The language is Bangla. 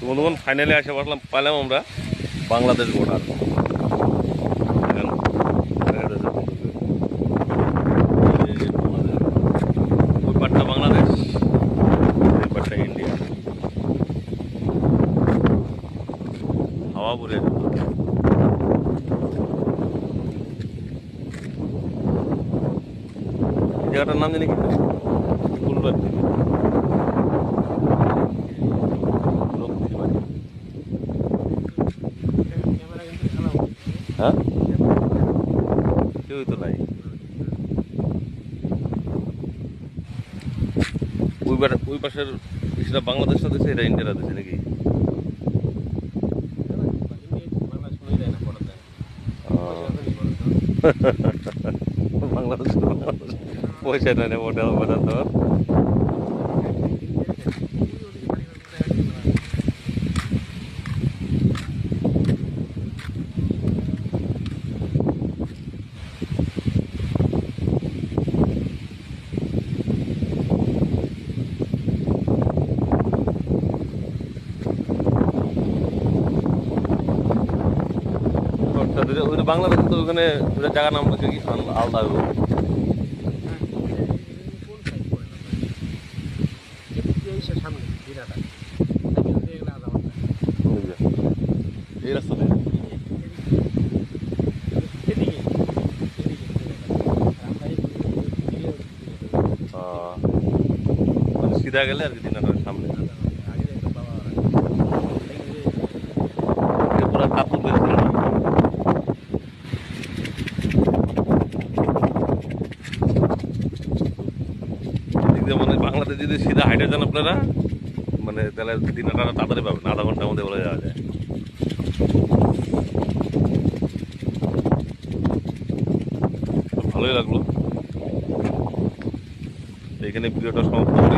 বন্ধুগণ ফাইনালি আসে বসলাম, পাইলাম আমরা বাংলাদেশ বর্ডার। ওই পাটটা বাংলাদেশ, এই পাটটা ইন্ডিয়া। হাওয়া পুরে জায়গাটার নাম জানি কি ফুলবাড়ি, হ্যাঁ কেউই তো নাই। ওই পাশের সেটা বাংলাদেশ না দেশে, এটা ইন্ডিয়ার দেশে নাকি? বাংলাদেশ পয়সা নেই না মোটা মোটা তো। বাংলাদেশ তো ওখানে জায়গার নাম হচ্ছে কি আলাদা হবে। এই রাস্তাতে মানে সিধা গেলে আর কি দিনাটার সামনে পুরো কাপড় বেরোচ্ছে। মানে বাংলাদেশ যদি সিধা হাইটে যান আপনারা, মানে তাহলে দিনাটা তাড়াতাড়ি পাবেন, আধা ঘন্টার মধ্যে বলে যাওয়া যায়। ভালোই লাগলো। এখানে ভিডিওটা সমাপ্ত করি।